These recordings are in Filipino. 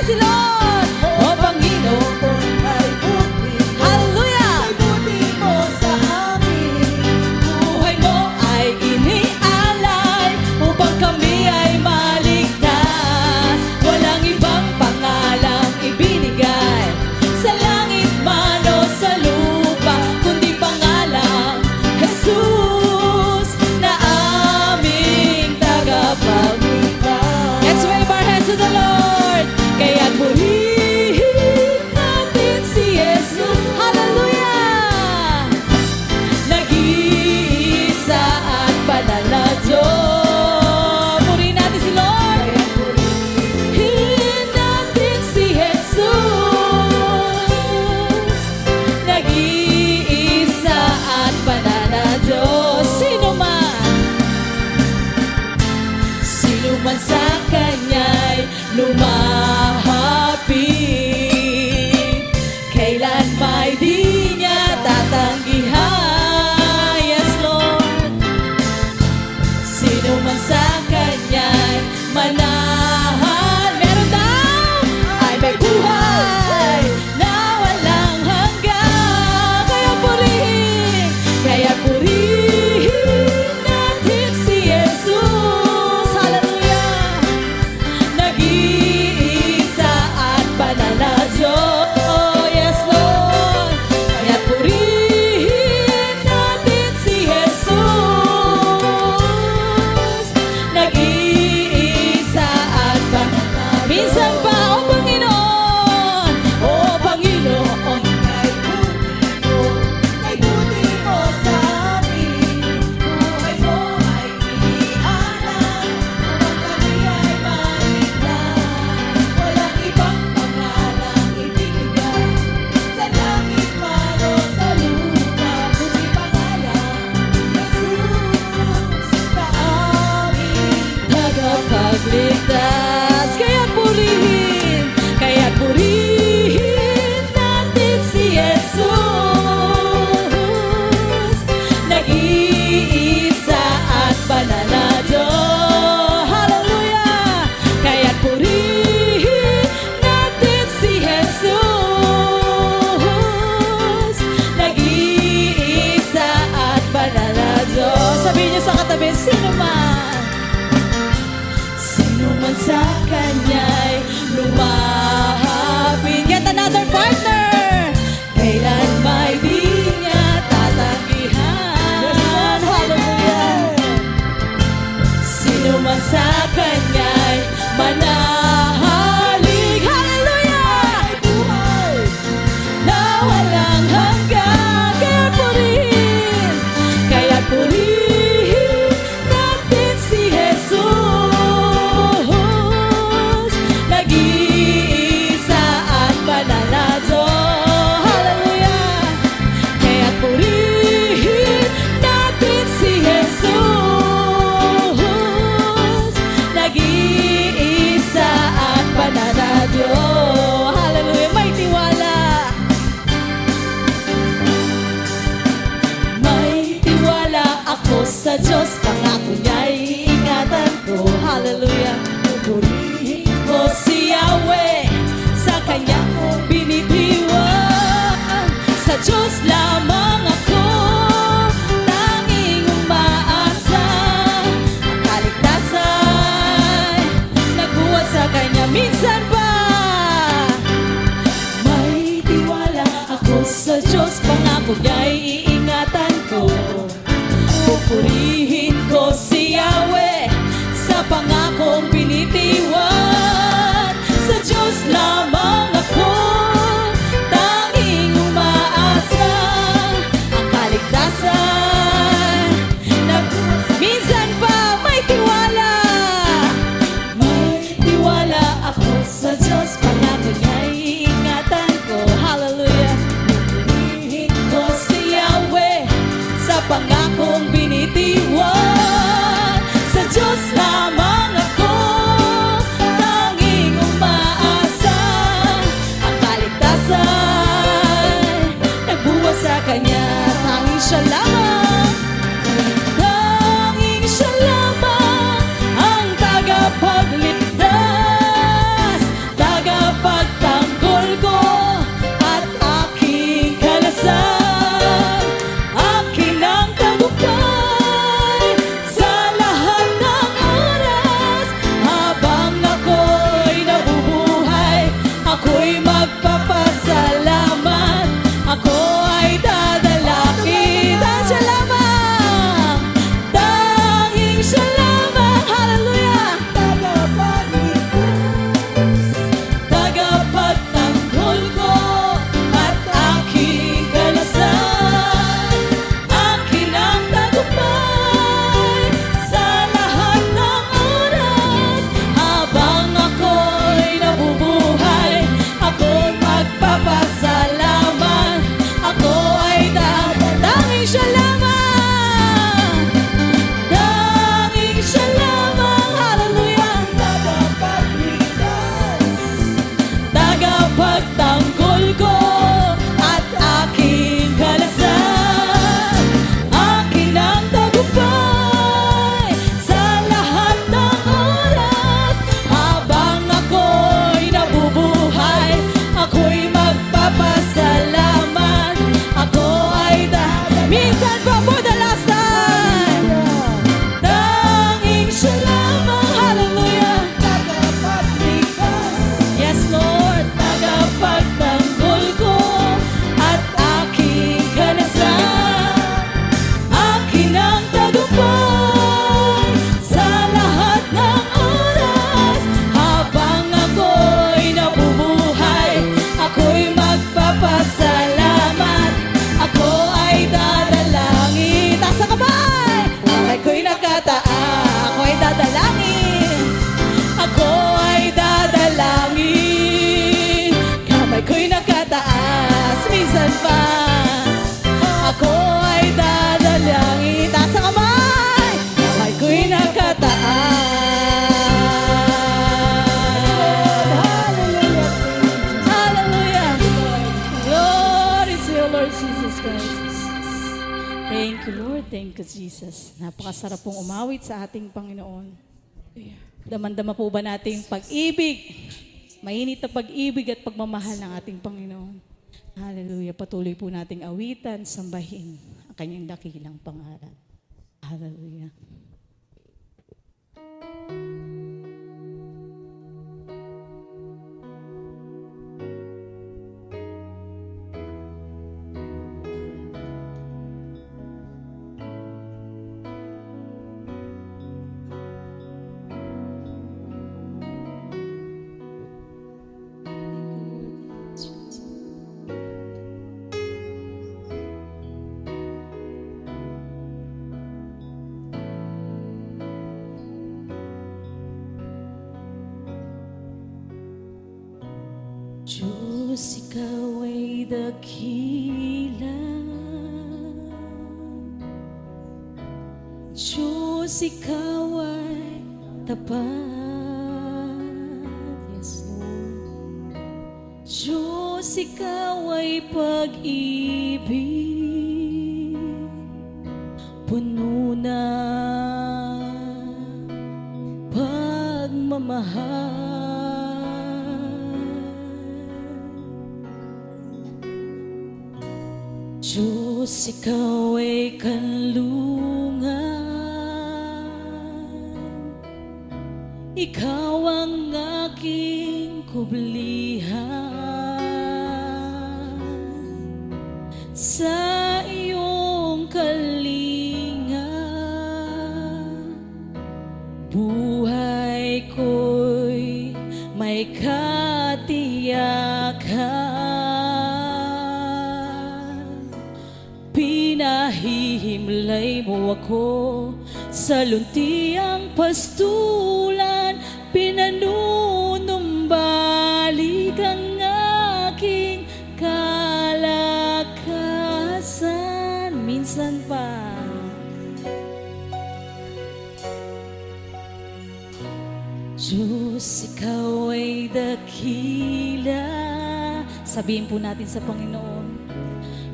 si Lord. O Panginoon, ay buti mo. hallelujah. Ay buti mo sa amin. Buhay mo ay inialay upang kami ay maligtas. Walang ibang pangalang ibinigay sa langit man o sa lupa, kundi pangalang Jesus na aming tagapagligtas. Let's wave our hands to the Lord. Kaya purihin natin si Jesus. Hallelujah! Nag-iisa at banal na Diyos. Purihin natin si Lord. Purihin natin si Jesus. Nag-iisa at banal na Diyos. Sino man sa Kanya'y lumahapit, kailan may di niya tatanggihan. Yes, Lord. Sino man sa Kanya'y manahan, meron daw ay may buhay na walang hanggan. Kaya purihin natin si Jesus. Hallelujah! Nag-iisa at banal na Diyos. Yes, Lord. Kaya purihin natin si Jesus. Nag-iisa at banal na Diyos. Minsan pa, O Panginoon, O Panginoon, Ay buti mo. Ay buti mo sa amin. Buhay mo ay inialay upang kami ay maligtas. Walang ibang pangalang ibinigay sa langit man o sa lupa, kundi pangalang Jesus na aming tagapagligtas. Kaya purihin natin si Jesus. Nag-iisa at banal na Diyos. Hallelujah! Kaya purihin natin si Jesus. Nag-iisa at banal na Diyos. Sabihin niyo sa katabi, sino man sa Kanya'y lumahapit. Get another partner. Kailan may di niya tatanggihan. Hallelujah. Sino man sa Kanya'y manahalig. Hallelujah. buhay. Na walang hanggan. Kaya purihin natin si Jesus. Nag-iisa at banal na Diyos. Hallelujah! Kaya purihin natin si Jesus. Nag-iisa at banal na Diyos. Hallelujah! May tiwala. May tiwala ako sa Diyos, pangako niya'y iingatan ko. Hallelujah! Pupurihin ko si Yahweh, sa Kanya ko binitiwan. Sa Diyos lamang ako tanging umaasa. Ang kaligtasan nagbuhat sa Kanya. Minsan ba may tiwala ako sa Diyos, pangako niya'y iingatan ko. Pupurihin ko si Yahweh, sa pangakong binitiwan. Sa Diyos lamang ako tanging umaasa. Ang kaligtasan minsan pa may tiwala. May tiwala ako sa Diyos, pangako niya'y iingatan ko. Hallelujah! Pupurihin ko si Yahweh, sa pangakong binitiwan. Sa Diyos lamang ako Minsan pa for the last time. Tanging siya lamang, hallelujah. Yes, Lord, tagapagtanggol ko at aking kanasan. Akin ang tagumpay sa lahat ng oras. Habang ako'y nabubuhay, ako'y magpapasalamat. Ako ay dadalangin. Taas ang kamay! Ako'y nagkataas, ako'y dadalangin. Ako ay dadalangin. Kamay ko'y nakataas, minsan pa ako ay dadalangin. Taas ang kamay! Kamay ko'y nakataas. Hallelujah! Glory to you, Lord Jesus Christ. Thank you, Lord. Thank you, Jesus. Napakasarap pong umawit sa ating Panginoon. Daman-dama po ba natin pag-ibig? Mainit na pag-ibig at pagmamahal ng ating Panginoon. Hallelujah. Patuloy po nating awitan, sambahin ang kanyang dakilang pangalan. Hallelujah. Diyos, ikaw ay dakila. Diyos, ikaw ay tapat. Yes, Lord. Diyos, ikaw ay pag-ibig. Puno ng pagmamahal. Diyos, ikaw ay kanlungan. Ikaw ang aking kublihan. Sa iyong kalinga, buhay ko'y may katiyakan. Pinahihimlay mo ako sa luntiang pastulan. Pinanunumbalik ang aking kalakasan. Minsan pa Diyos, ikaw ay dakila. Sabihin po natin sa Panginoon,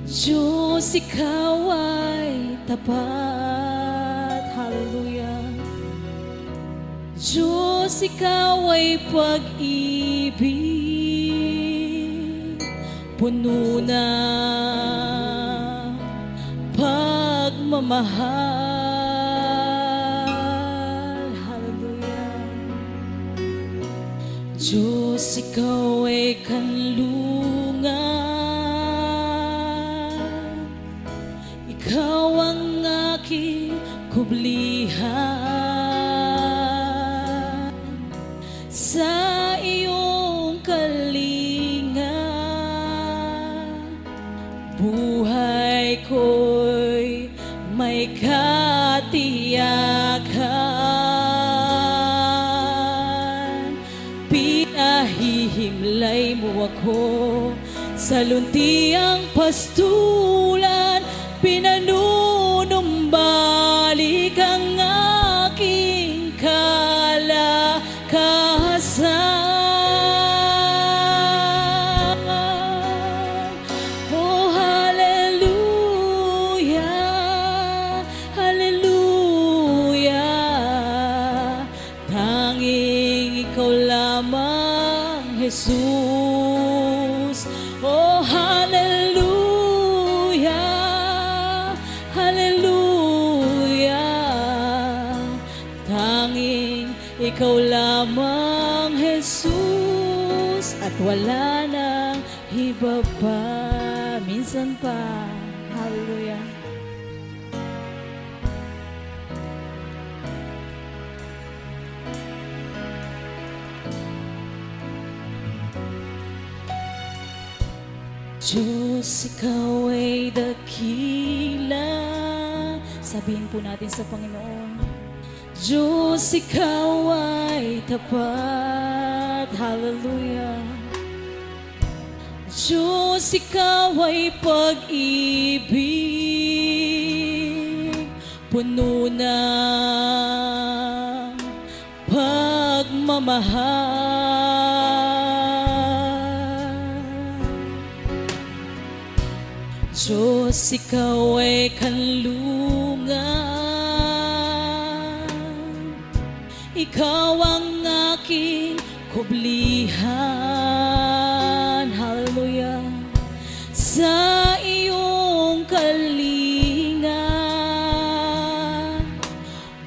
Diyos, ikaw ay tapat. Hallelujah. Diyos, ikaw ay pag-ibig. Puno ng pagmamahal. Hallelujah. Diyos, ikaw ay kanlungan. Ikaw ang aking kublihan. Sa iyong kalinga, buhay ko'y may katiyakan. Pinahihimlay mo ako sa luntiang pastulan. Pinanunumbalik ang aking kalakasan. Oh, hallelujah, hallelujah. Tanging ikaw lamang, Jesus. Oh, hallelujah, Ikaw lamang, Jesus, at wala nang iba pa. Minsan pa. Hallelujah. Diyos, ikaw ay dakila. Sabihin po natin sa Panginoon. Diyos, ikaw ay tapat. Hallelujah. Diyos, ikaw ay pag-ibig, puno ng pagmamahal. Diyos, ikaw ay kanlungan, ikaw ang aking kublihan. Hallelujah. Sa iyong kalinga,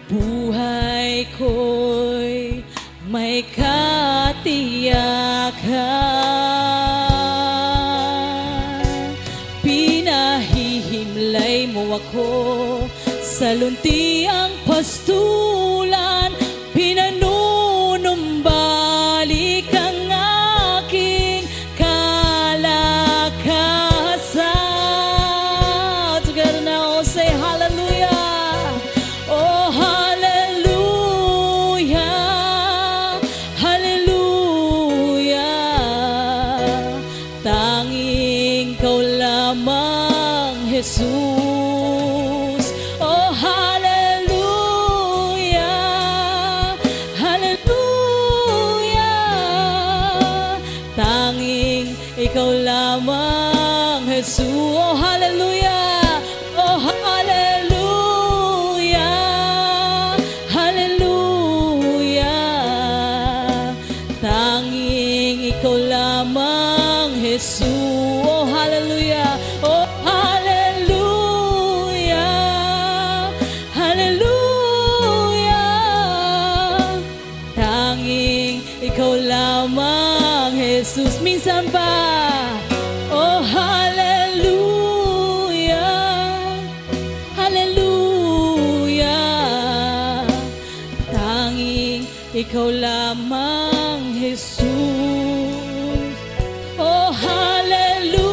buhay ko'y may katiyakan. Pinahihimlay mo ako sa luntiang pastulan, pinanunumbalik ang aking kalakasan. Together now, say hallelujah. Oh, hallelujah. Hallelujah. Tanging ikaw lamang, Jesus. Oh, hallelujah. Hallelujah. Tanging ikaw lamang, Jesus. Oh, hallelujah. Oh, hallelujah. Hallelujah. Tanging ikaw lamang, Jesus. Oh, hallelujah. Oh, hallelujah. Hallelujah. Tanging ikaw lamang, Jesus. Minsan pa. Oh, hallelujah. Hallelujah. Tanging ikaw lamang, Jesus. Oh, hallelujah.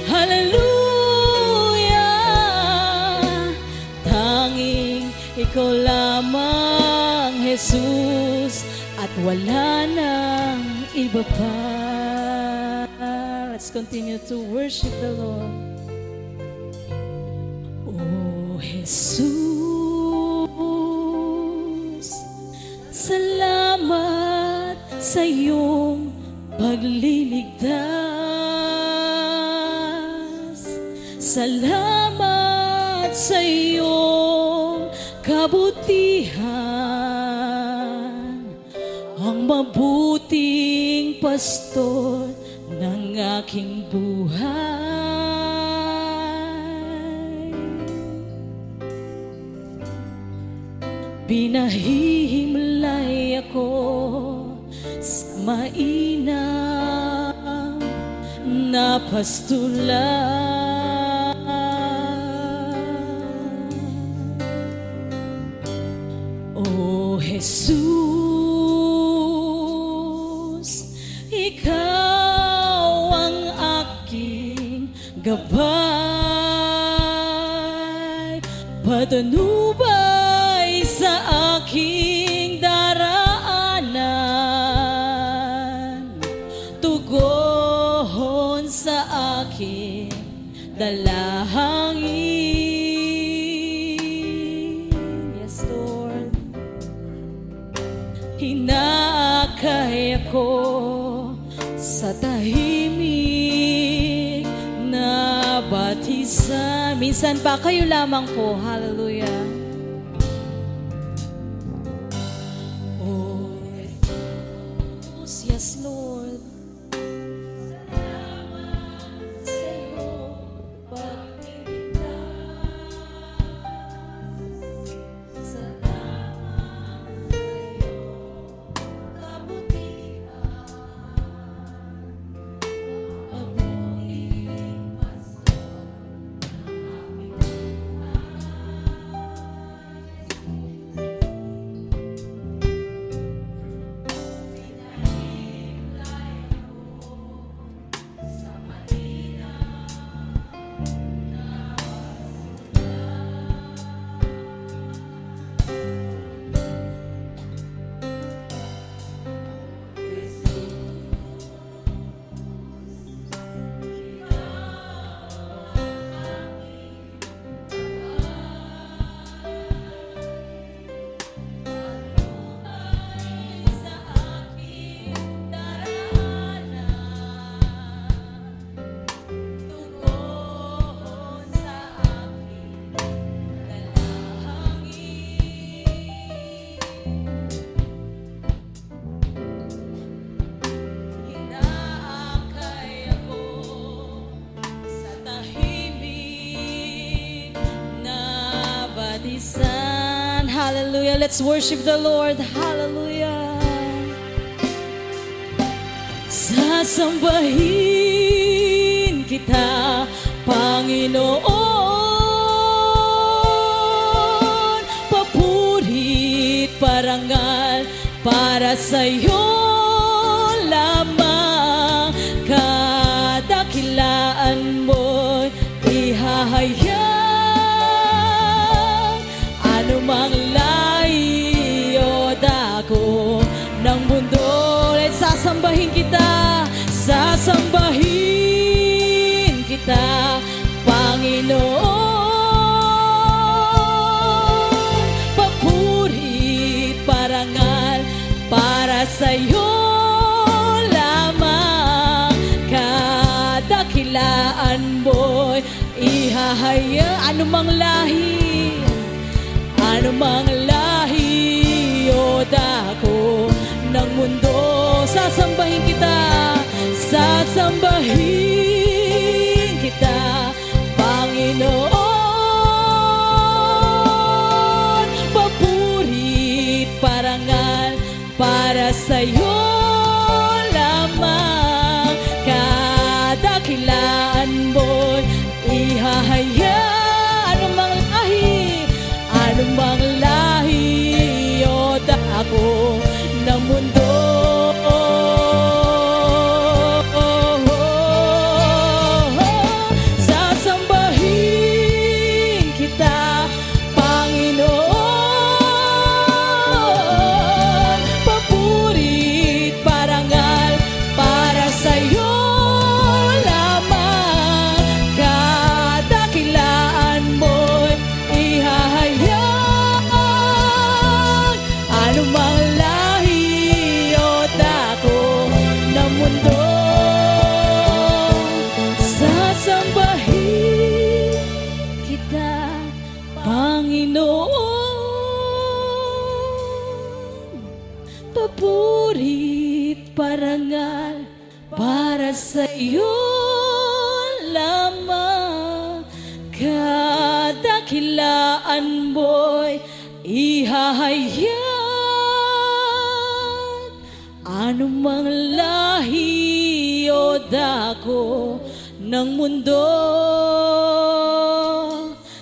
Hallelujah. Tanging ikaw lamang, Jesus, at wala nang iba pa. Let's continue to worship the Lord. Oh, Jesus, salamat sa iyong pagliligtas. Salamat sa iyong kabutihan, ang mabuting pastor ng aking buhay. Pinahihimlay ako sa mainam na pastulan. Oh, Jesus, ikaw ang aking gabay, patnubay sa aking daraanan, tugon sa aking dalangin. Yes, Lord. Hinakay ako sa tahimik na batisan. Minsan pa kayo lamang po. Hallelujah. Oh, Jesus. Yes, Lord. Salamat sa iyong pagligtas. Salamat Hallelujah. Let's worship the Lord. Hallelujah. Sasambahin kita, Panginoon. Papurit, parangal para sa'yo lamang. Kadakilaan mo'y ihahayag. Anumang lahi o dako ng mundo, let's sasambahin kita, sasambahin kita, Panginoon. Papurit, parangal para sa'yo lamang. Kadakilaan mo'y ihahayag. Anumang lahi o dako ng mundo, sasambahin kita, sasambahin kita, Panginoon. Papurit, parangal para sa'yo lamang. Kadakilaan mo'y ihahayag. Anumang lahi o dako ng mundo, sasambahin kita, Panginoon. Papurit, parangal para sa'yo lamang. Kadakilaan mo'y ihahayag. Anumang lahi o dako ng mundo, sasambahin kita, Panginoon. Papurit, parangal para sa iyo lamang. Kadakilaan mo'y ihahayag. Anumang lahi o dako ng mundo,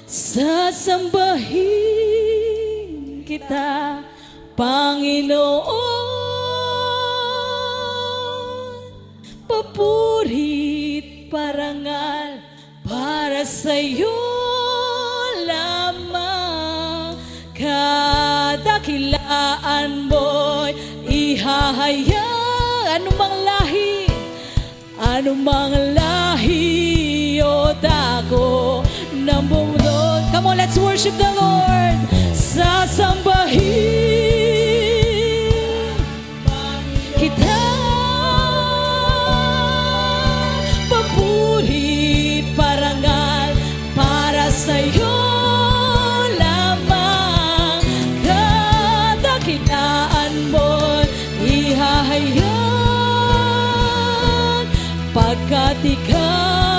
sasambahin kita, Panginoon. Papurit, parangal para sa'yo lamang. Kadakilaan mo'y ihahayag. Anumang lahi o dako ng mundo. Come on, let's worship the Lord. Sasambahin kita, papurit, parangal para sa'yo lamang. Kadakilaan mo'y ihahayag. Pagkat ikaw